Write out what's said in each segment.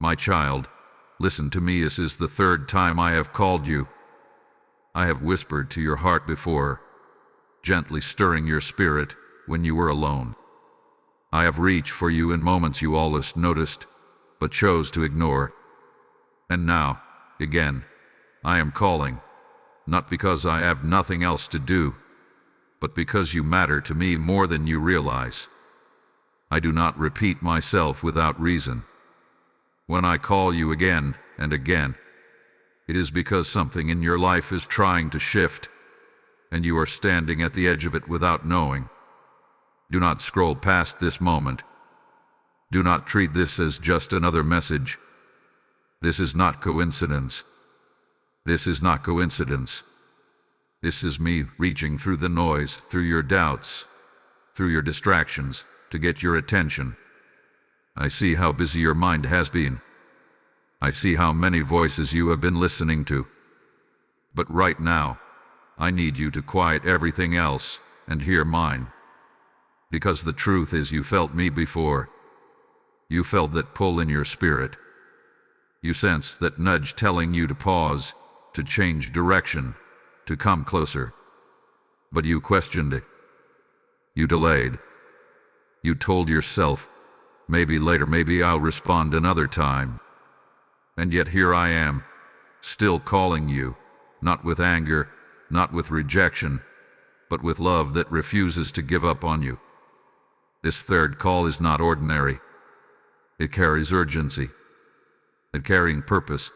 My child, listen to me. This is the third time I have called you. I have whispered to your heart before, gently stirring your spirit when you were alone. I have reached for you in moments you always noticed, but chose to ignore. And now, again, I am calling, not because I have nothing else to do, but because you matter to me more than you realize. I do not repeat myself without reason. When I call you again and again, it is because something in your life is trying to shift, and you are standing at the edge of it without knowing. Do not scroll past this moment. Do not treat this as just another message. This is not coincidence. This is not coincidence. This is me reaching through the noise, through your doubts, through your distractions, to get your attention. I see how busy your mind has been. I see how many voices you have been listening to. But right now, I need you to quiet everything else and hear mine. Because the truth is, you felt me before. You felt that pull in your spirit. You sensed that nudge telling you to pause, to change direction, to come closer. But you questioned it. You delayed. You told yourself, maybe later, maybe I'll respond another time. And yet here I am, still calling you, not with anger, not with rejection, but with love that refuses to give up on you. This third call is not ordinary. It carries urgency. It carries purpose.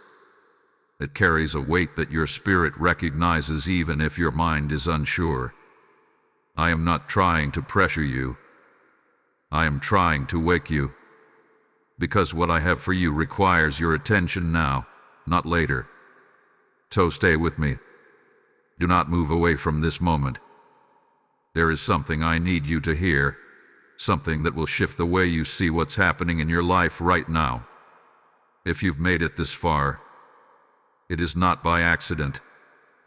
It carries a weight that your spirit recognizes even if your mind is unsure. I am not trying to pressure you. I am trying to wake you. Because what I have for you requires your attention now, not later. So stay with me. Do not move away from this moment. There is something I need you to hear, something that will shift the way you see what's happening in your life right now. If you've made it this far, it is not by accident.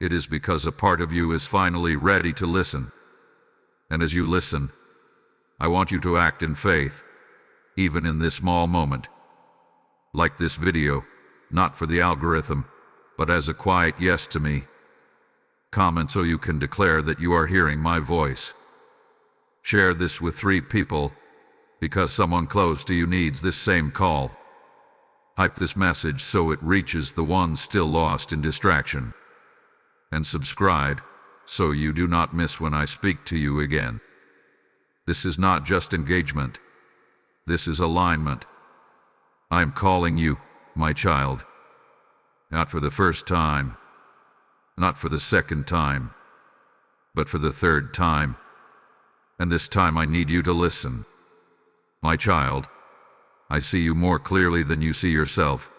It is because a part of you is finally ready to listen. And as you listen, I want you to act in faith, even in this small moment. Like this video, not for the algorithm, but as a quiet yes to me. Comment so you can declare that you are hearing my voice. Share this with 3 people, because someone close to you needs this same call. Hype this message so it reaches the ones still lost in distraction. And subscribe so you do not miss when I speak to you again. This is not just engagement. This is alignment. I am calling you, my child. Not for the first time, not for the second time, but for the third time. And this time I need you to listen. My child, I see you more clearly than you see yourself.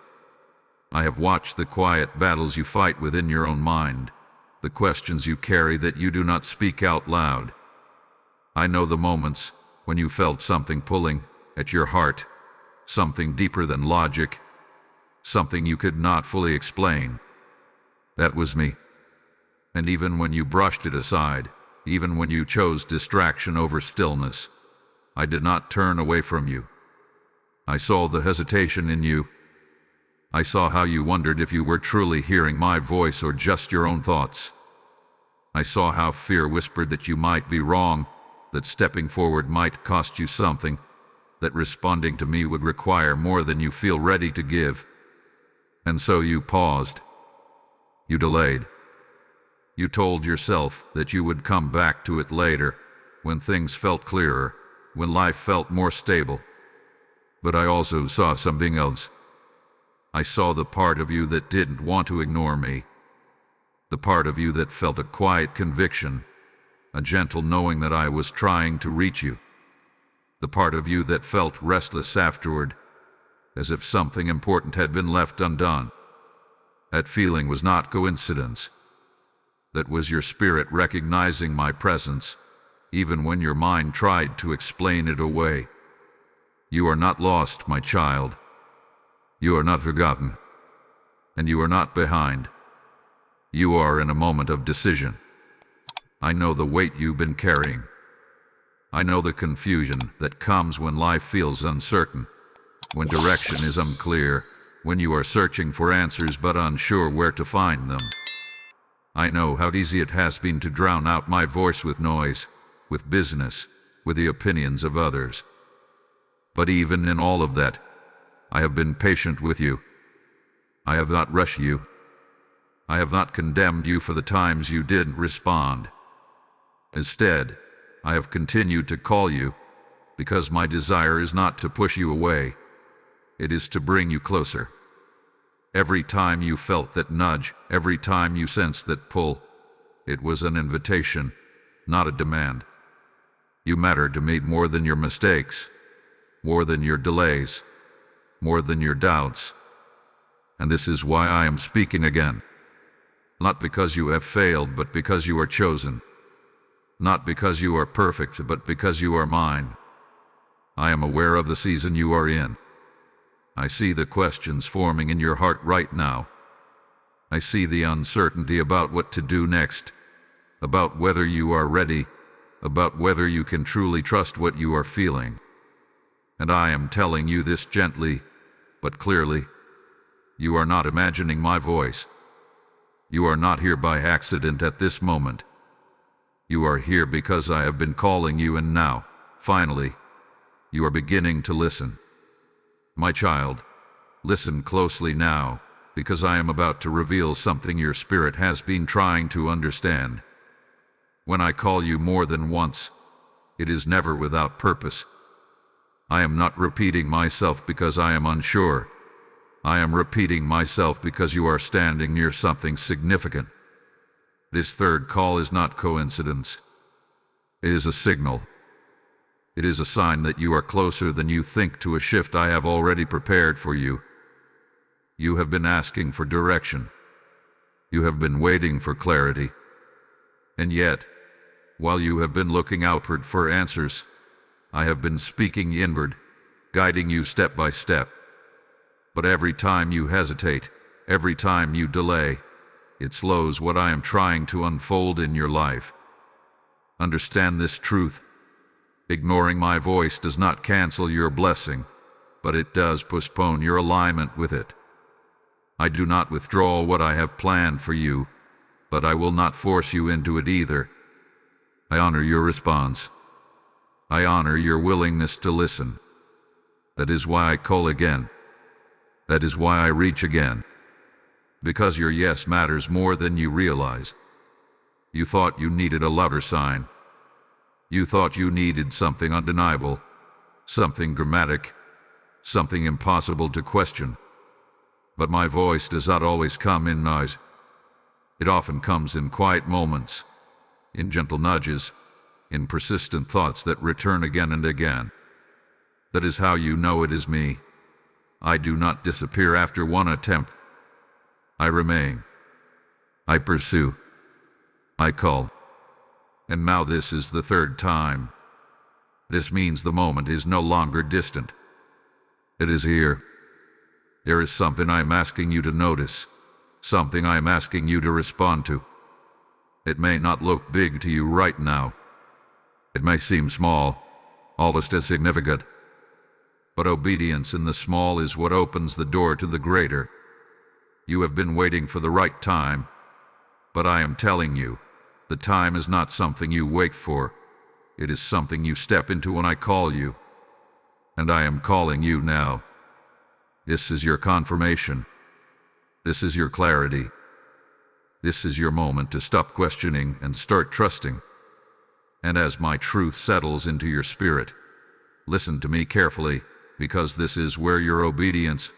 I have watched the quiet battles you fight within your own mind, the questions you carry that you do not speak out loud. I know the moments when you felt something pulling at your heart, something deeper than logic, something you could not fully explain. That was me. And even when you brushed it aside, even when you chose distraction over stillness, I did not turn away from you. I saw the hesitation in you. I saw how you wondered if you were truly hearing my voice or just your own thoughts. I saw how fear whispered that you might be wrong, that stepping forward might cost you something, that responding to me would require more than you feel ready to give. And so you paused. You delayed. You told yourself that you would come back to it later, when things felt clearer, when life felt more stable. But I also saw something else. I saw the part of you that didn't want to ignore me. The part of you that felt a quiet conviction, a gentle knowing that I was trying to reach you. The part of you that felt restless afterward, as if something important had been left undone. That feeling was not coincidence. That was your spirit recognizing my presence, even when your mind tried to explain it away. You are not lost, my child. You are not forgotten. And you are not behind. You are in a moment of decision. I know the weight you've been carrying. I know the confusion that comes when life feels uncertain, when direction is unclear, when you are searching for answers but unsure where to find them. I know how easy it has been to drown out my voice with noise, with business, with the opinions of others. But even in all of that, I have been patient with you. I have not rushed you. I have not condemned you for the times you didn't respond. Instead, I have continued to call you, because my desire is not to push you away. It is to bring you closer. Every time you felt that nudge, every time you sensed that pull, it was an invitation, not a demand. You matter to me more than your mistakes, more than your delays, more than your doubts. And this is why I am speaking again. Not because you have failed, but because you are chosen. Not because you are perfect, but because you are mine. I am aware of the season you are in. I see the questions forming in your heart right now. I see the uncertainty about what to do next, about whether you are ready, about whether you can truly trust what you are feeling. And I am telling you this gently, but clearly. You are not imagining my voice. You are not here by accident at this moment. You are here because I have been calling you, and now, finally, you are beginning to listen. My child, listen closely now, because I am about to reveal something your spirit has been trying to understand. When I call you more than once, it is never without purpose. I am not repeating myself because I am unsure. I am repeating myself because you are standing near something significant. This third call is not coincidence. It is a signal. It is a sign that you are closer than you think to a shift I have already prepared for you. You have been asking for direction. You have been waiting for clarity. And yet, while you have been looking outward for answers, I have been speaking inward, guiding you step by step. But every time you hesitate, every time you delay, it slows what I am trying to unfold in your life. Understand this truth. Ignoring my voice does not cancel your blessing, but it does postpone your alignment with it. I do not withdraw what I have planned for you, but I will not force you into it either. I honor your response. I honor your willingness to listen. That is why I call again. That is why I reach again. Because your yes matters more than you realize. You thought you needed a louder sign. You thought you needed something undeniable, something dramatic, something impossible to question. But my voice does not always come in noise. It often comes in quiet moments, in gentle nudges, in persistent thoughts that return again and again. That is how you know it is me. I do not disappear after one attempt. I remain. I pursue. I call. And now this is the third time. This means the moment is no longer distant. It is here. There is something I am asking you to notice, something I am asking you to respond to. It may not look big to you right now. It may seem small, almost insignificant. But obedience in the small is what opens the door to the greater. You have been waiting for the right time, but I am telling you, the time is not something you wait for. It is something you step into when I call you. And I am calling you now. This is your confirmation. This is your clarity. This is your moment to stop questioning and start trusting. And as my truth settles into your spirit, listen to me carefully, because this is where your obedience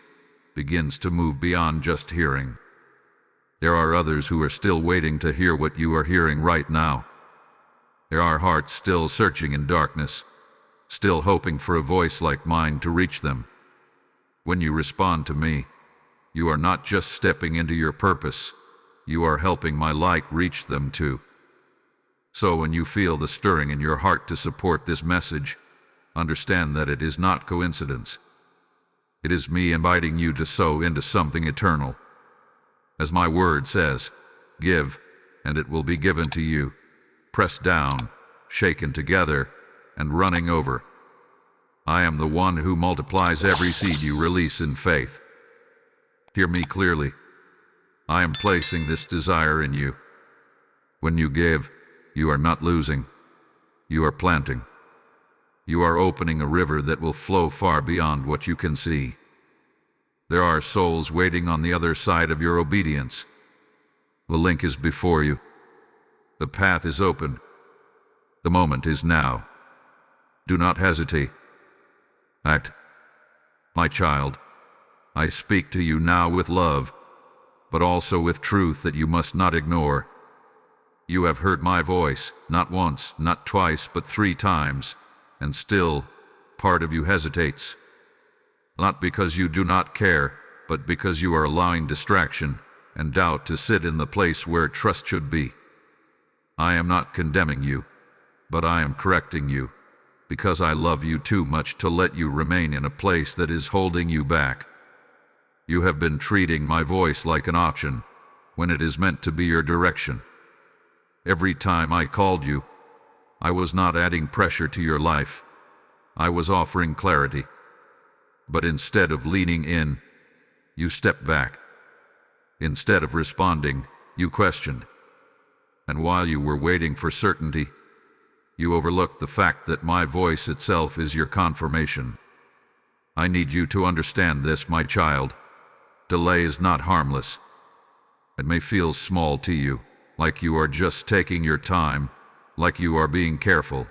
begins to move beyond just hearing. There are others who are still waiting to hear what you are hearing right now. There are hearts still searching in darkness, still hoping for a voice like mine to reach them. When you respond to me, you are not just stepping into your purpose, you are helping my light reach them too. So when you feel the stirring in your heart to support this message, understand that it is not coincidence. It is me inviting you to sow into something eternal. As my word says, give, and it will be given to you, pressed down, shaken together, and running over. I am the one who multiplies every seed you release in faith. Hear me clearly. I am placing this desire in you. When you give, you are not losing. You are planting. You are opening a river that will flow far beyond what you can see. There are souls waiting on the other side of your obedience. The link is before you. The path is open. The moment is now. Do not hesitate. Act. My child, I speak to you now with love, but also with truth that you must not ignore. You have heard my voice, not once, not twice, but 3 times, and still, part of you hesitates. Not because you do not care, but because you are allowing distraction and doubt to sit in the place where trust should be. I am not condemning you, but I am correcting you, because I love you too much to let you remain in a place that is holding you back. You have been treating my voice like an option, when it is meant to be your direction. Every time I called you, I was not adding pressure to your life. I was offering clarity. But instead of leaning in, you stepped back. Instead of responding, you questioned. And while you were waiting for certainty, you overlooked the fact that my voice itself is your confirmation. I need you to understand this, my child. Delay is not harmless. It may feel small to you, like you are just taking your time, like you are being careful.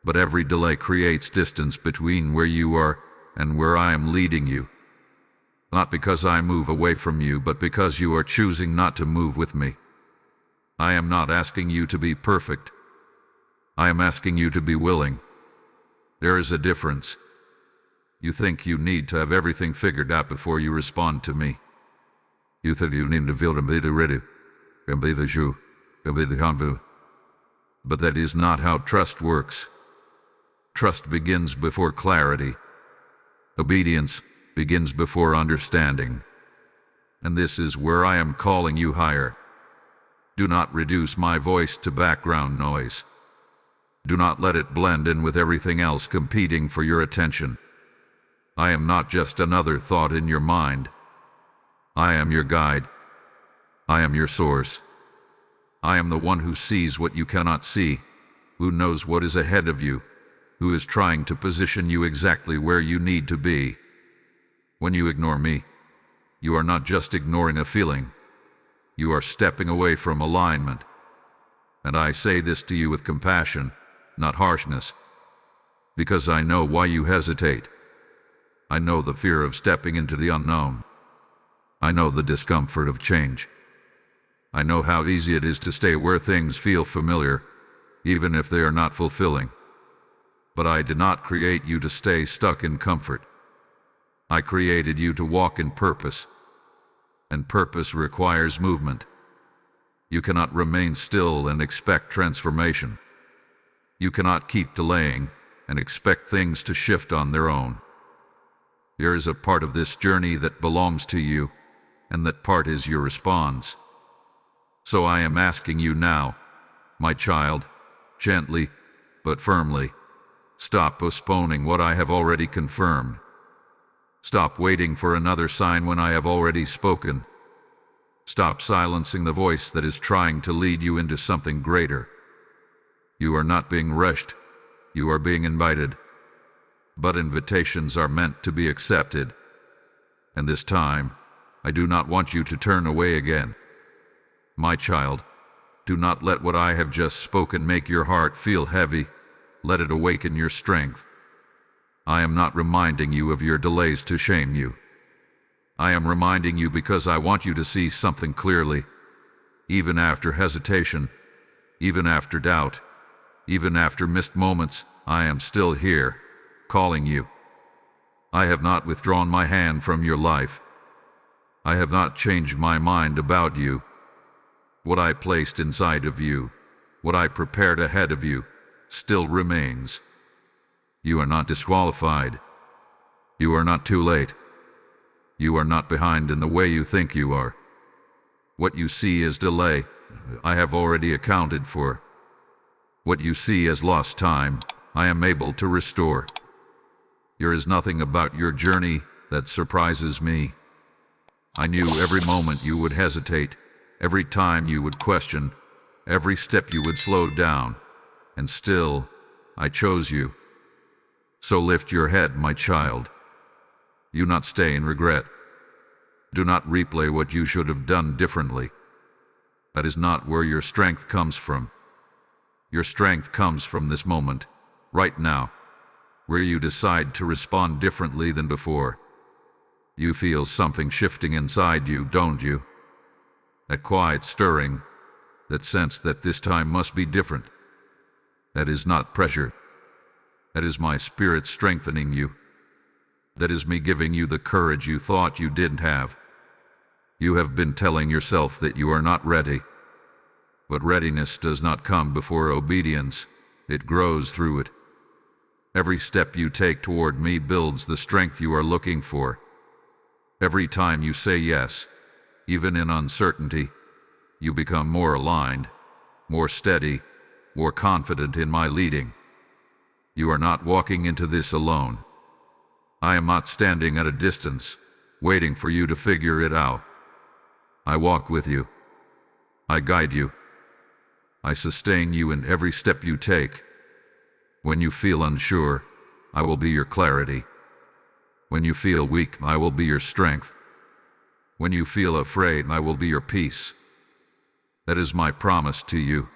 But every delay creates distance between where you are and where I am leading you. Not because I move away from you, but because you are choosing not to move with me. I am not asking you to be perfect. I am asking you to be willing. There is a difference. You think you need to have everything figured out before you respond to me. You think you need to feel and be ready, and be the you, and be the confident. But that is not how trust works. Trust begins before clarity. Obedience begins before understanding. And this is where I am calling you higher. Do not reduce my voice to background noise. Do not let it blend in with everything else competing for your attention. I am not just another thought in your mind. I am your guide. I am your source. I am the one who sees what you cannot see, who knows what is ahead of you, who is trying to position you exactly where you need to be. When you ignore me, you are not just ignoring a feeling. You are stepping away from alignment. And I say this to you with compassion, not harshness, because I know why you hesitate. I know the fear of stepping into the unknown. I know the discomfort of change. I know how easy it is to stay where things feel familiar, even if they are not fulfilling. But I did not create you to stay stuck in comfort. I created you to walk in purpose, and purpose requires movement. You cannot remain still and expect transformation. You cannot keep delaying and expect things to shift on their own. There is a part of this journey that belongs to you, and that part is your response. So I am asking you now, my child, gently but firmly, stop postponing what I have already confirmed. Stop waiting for another sign when I have already spoken. Stop silencing the voice that is trying to lead you into something greater. You are not being rushed. You are being invited. But invitations are meant to be accepted. And this time, I do not want you to turn away again. My child, do not let what I have just spoken make your heart feel heavy. Let it awaken your strength. I am not reminding you of your delays to shame you. I am reminding you because I want you to see something clearly. Even after hesitation, even after doubt, even after missed moments, I am still here, calling you. I have not withdrawn my hand from your life. I have not changed my mind about you. What I placed inside of you, what I prepared ahead of you, still remains. You are not disqualified. You are not too late. You are not behind in the way you think you are. What you see as delay, I have already accounted for. What you see as lost time, I am able to restore. There is nothing about your journey that surprises me. I knew every moment you would hesitate, every time you would question, every step you would slow down, and still, I chose you. So lift your head, my child. Do not stay in regret. Do not replay what you should have done differently. That is not where your strength comes from. Your strength comes from this moment, right now, where you decide to respond differently than before. You feel something shifting inside you, don't you? That quiet stirring, that sense that this time must be different. That is not pressure. That is my spirit strengthening you. That is me giving you the courage you thought you didn't have. You have been telling yourself that you are not ready. But readiness does not come before obedience. It grows through it. Every step you take toward me builds the strength you are looking for. Every time you say yes, even in uncertainty, you become more aligned, more steady, more confident in my leading. You are not walking into this alone. I am not standing at a distance, waiting for you to figure it out. I walk with you. I guide you. I sustain you in every step you take. When you feel unsure, I will be your clarity. When you feel weak, I will be your strength. When you feel afraid, I will be your peace. That is my promise to you.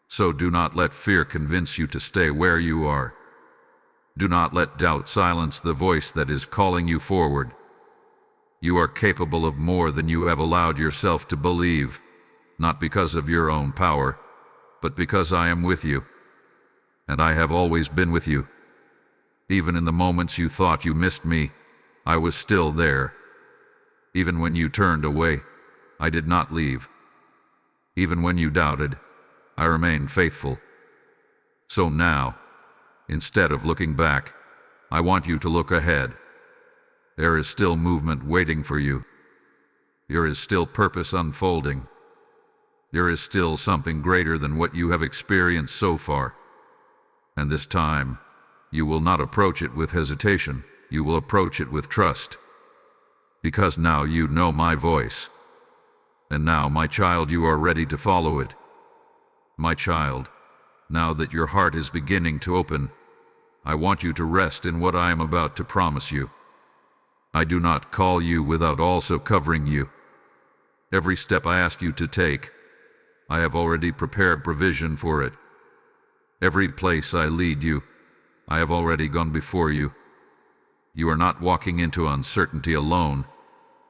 So do not let fear convince you to stay where you are. Do not let doubt silence the voice that is calling you forward. You are capable of more than you have allowed yourself to believe, not because of your own power, but because I am with you. And I have always been with you. Even in the moments you thought you missed me, I was still there. Even when you turned away, I did not leave. Even when you doubted, I remained faithful. So now, instead of looking back, I want you to look ahead. There is still movement waiting for you. There is still purpose unfolding. There is still something greater than what you have experienced so far. And this time, you will not approach it with hesitation. You will approach it with trust. Because now you know my voice. And now, my child, you are ready to follow it. My child, now that your heart is beginning to open, I want you to rest in what I am about to promise you. I do not call you without also covering you. Every step I ask you to take, I have already prepared provision for it. Every place I lead you, I have already gone before you. You are not walking into uncertainty alone.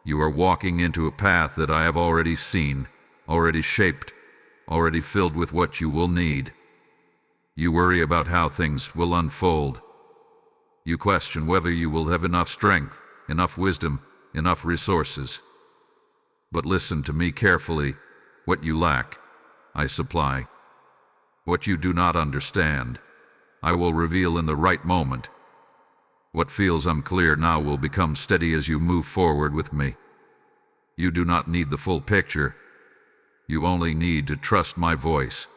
You are walking into a path that I have already seen, already shaped, already filled with what you will need. You worry about how things will unfold. You question whether you will have enough strength, enough wisdom, enough resources. But listen to me carefully. What you lack, I supply. What you do not understand, I will reveal in the right moment. What feels unclear now will become steady as you move forward with me. You do not need the full picture. You only need to trust my voice.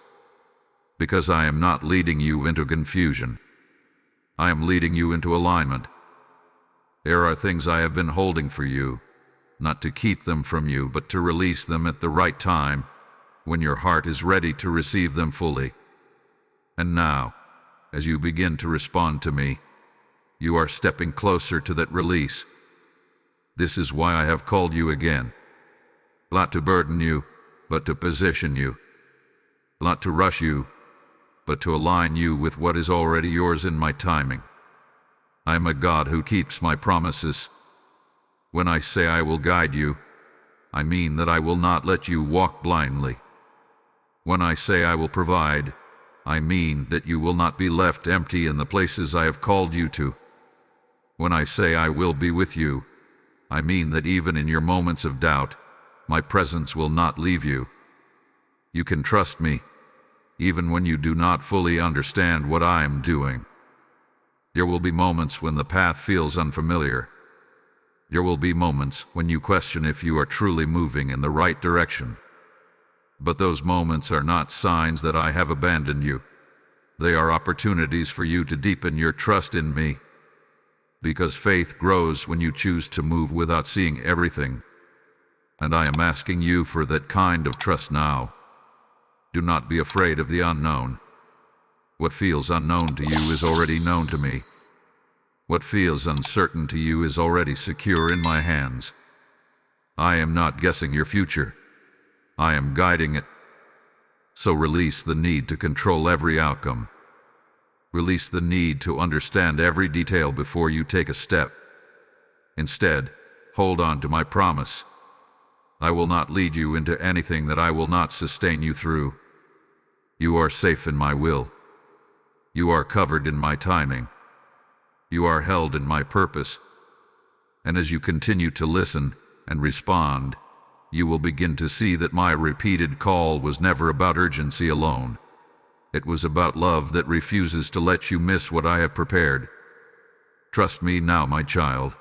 Because I am not leading you into confusion. I am leading you into alignment. There are things I have been holding for you, not to keep them from you, but to release them at the right time, when your heart is ready to receive them fully. And now, as you begin to respond to me, you are stepping closer to that release. This is why I have called you again. Not to burden you, but to position you. Not to rush you, but to align you with what is already yours in my timing. I am a God who keeps my promises. When I say I will guide you, I mean that I will not let you walk blindly. When I say I will provide, I mean that you will not be left empty in the places I have called you to. When I say I will be with you, I mean that even in your moments of doubt, my presence will not leave you. You can trust me, even when you do not fully understand what I am doing. There will be moments when the path feels unfamiliar. There will be moments when you question if you are truly moving in the right direction. But those moments are not signs that I have abandoned you. They are opportunities for you to deepen your trust in me. Because faith grows when you choose to move without seeing everything, And I am asking you for that kind of trust now. Do not be afraid of the unknown. What feels unknown to you is already known to me. What feels uncertain to you is already secure in my hands. I am not guessing your future. I am guiding it. So release the need to control every outcome. Release the need to understand every detail before you take a step. Instead, hold on to my promise. I will not lead you into anything that I will not sustain you through. You are safe in my will. You are covered in my timing. You are held in my purpose. And as you continue to listen and respond, you will begin to see that my repeated call was never about urgency alone. It was about love that refuses to let you miss what I have prepared. Trust me now, my child.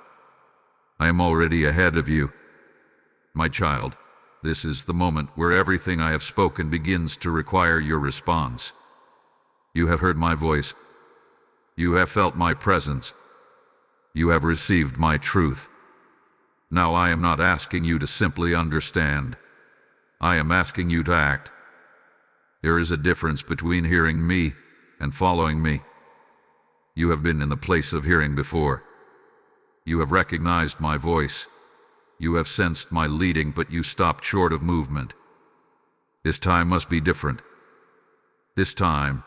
I am already ahead of you. My child, this is the moment where everything I have spoken begins to require your response. You have heard my voice. You have felt my presence. You have received my truth. Now I am not asking you to simply understand. I am asking you to act. There is a difference between hearing me and following me. You have been in the place of hearing before. You have recognized my voice. You have sensed my leading, but you stopped short of movement. This time must be different. This time,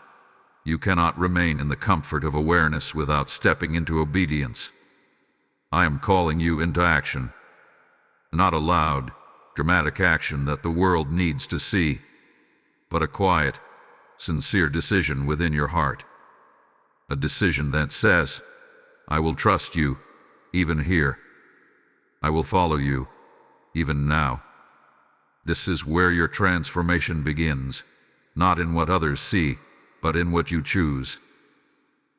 you cannot remain in the comfort of awareness without stepping into obedience. I am calling you into action. Not a loud, dramatic action that the world needs to see, but a quiet, sincere decision within your heart. A decision that says, I will trust you, even here. I will follow you, even now. This is where your transformation begins, not in what others see, but in what you choose.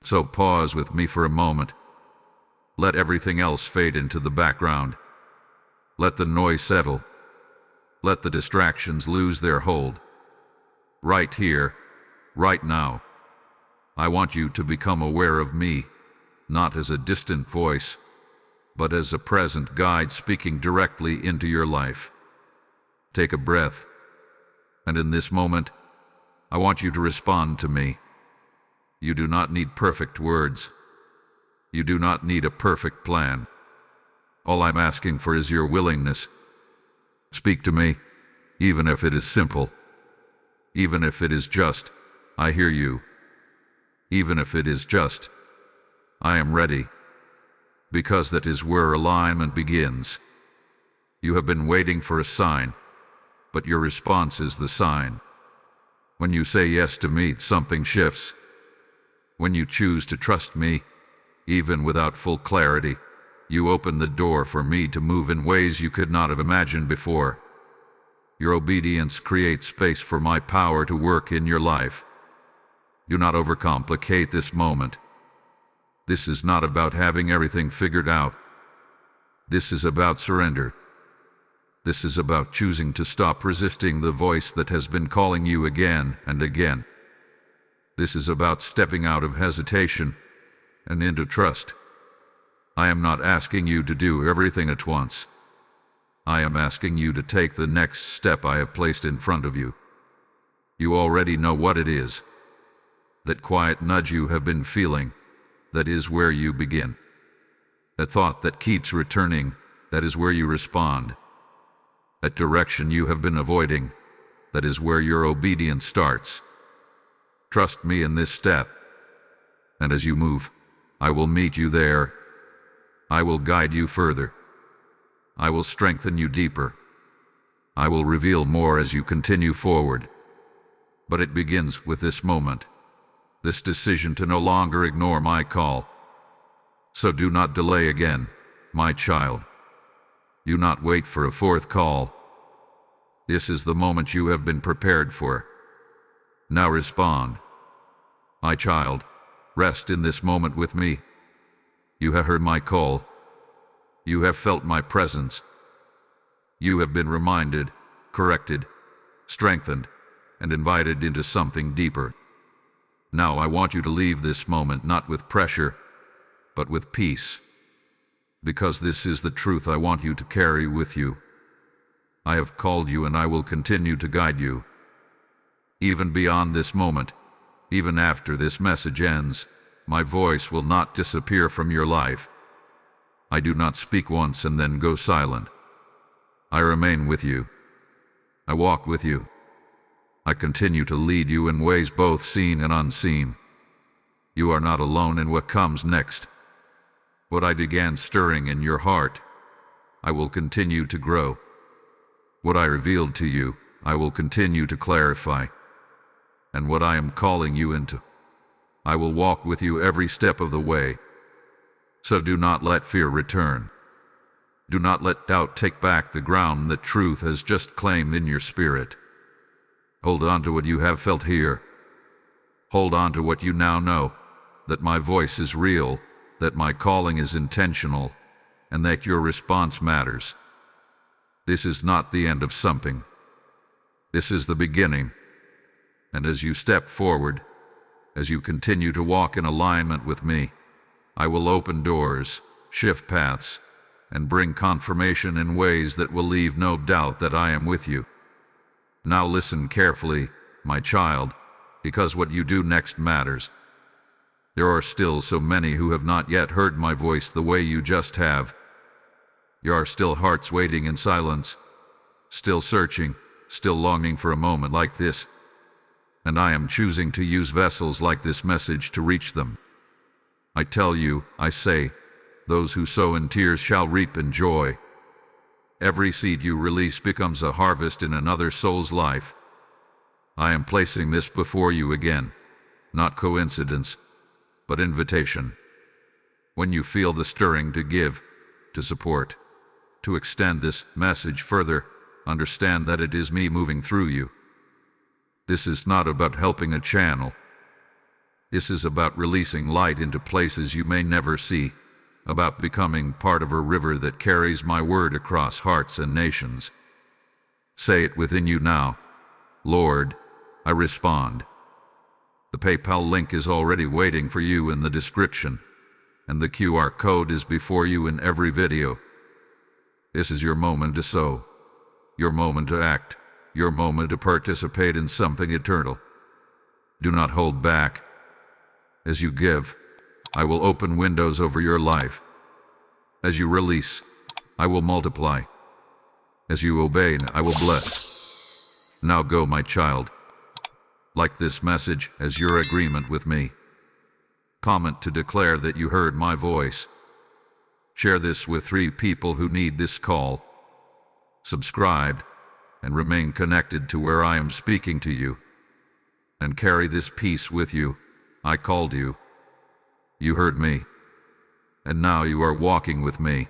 So pause with me for a moment. Let everything else fade into the background. Let the noise settle. Let the distractions lose their hold. Right here, right now, I want you to become aware of me, not as a distant voice, but as a present guide speaking directly into your life. Take a breath, and in this moment, I want you to respond to me. You do not need perfect words. You do not need a perfect plan. All I'm asking for is your willingness. Speak to me, even if it is simple. Even if it is just, I hear you. Even if it is just, I am ready. Because that is where alignment begins. You have been waiting for a sign, but your response is the sign. When you say yes to me, something shifts. When you choose to trust me, even without full clarity, you open the door for me to move in ways you could not have imagined before. Your obedience creates space for my power to work in your life. Do not overcomplicate this moment. This is not about having everything figured out. This is about surrender. This is about choosing to stop resisting the voice that has been calling you again and again. This is about stepping out of hesitation and into trust. I am not asking you to do everything at once. I am asking you to take the next step I have placed in front of you. You already know what it is. That quiet nudge you have been feeling, that is where you begin. That thought that keeps returning, that is where you respond. That direction you have been avoiding, that is where your obedience starts. Trust me in this step, and as you move, I will meet you there. I will guide you further. I will strengthen you deeper. I will reveal more as you continue forward. But it begins with this moment, this decision to no longer ignore my call. So do not delay again, my child. Do not wait for a fourth call. This is the moment you have been prepared for. Now respond. My child, rest in this moment with me. You have heard my call. You have felt my presence. You have been reminded, corrected, strengthened, and invited into something deeper. Now I want you to leave this moment not with pressure, but with peace. Because this is the truth I want you to carry with you. I have called you and I will continue to guide you. Even beyond this moment, even after this message ends, my voice will not disappear from your life. I do not speak once and then go silent. I remain with you. I walk with you. I continue to lead you in ways both seen and unseen. You are not alone in what comes next. What I began stirring in your heart, I will continue to grow. What I revealed to you, I will continue to clarify. And what I am calling you into, I will walk with you every step of the way. So do not let fear return. Do not let doubt take back the ground that truth has just claimed in your spirit. Hold on to what you have felt here. Hold on to what you now know, that my voice is real, that my calling is intentional, and that your response matters. This is not the end of something. This is the beginning. And as you step forward, as you continue to walk in alignment with me, I will open doors, shift paths, and bring confirmation in ways that will leave no doubt that I am with you. Now listen carefully, my child, because what you do next matters. There are still so many who have not yet heard my voice the way you just have. There are still hearts waiting in silence, still searching, still longing for a moment like this. And I am choosing to use vessels like this message to reach them. I tell you, I say, those who sow in tears shall reap in joy. Every seed you release becomes a harvest in another soul's life. I am placing this before you again, not coincidence, but invitation. When you feel the stirring to give, to support, to extend this message further, understand that it is me moving through you. This is not about helping a channel. This is about releasing light into places you may never see, about becoming part of a river that carries my word across hearts and nations. Say it within you now. Lord, I respond. The PayPal link is already waiting for you in the description, and the QR code is before you in every video. This is your moment to sow, your moment to act, your moment to participate in something eternal. Do not hold back. As you give, I will open windows over your life. As you release, I will multiply. As you obey, I will bless. Now go, my child. Like this message as your agreement with me. Comment to declare that you heard my voice. Share this with 3 people who need this call. Subscribe and remain connected to where I am speaking to you. And carry this peace with you. I called you. You heard me. And now you are walking with me.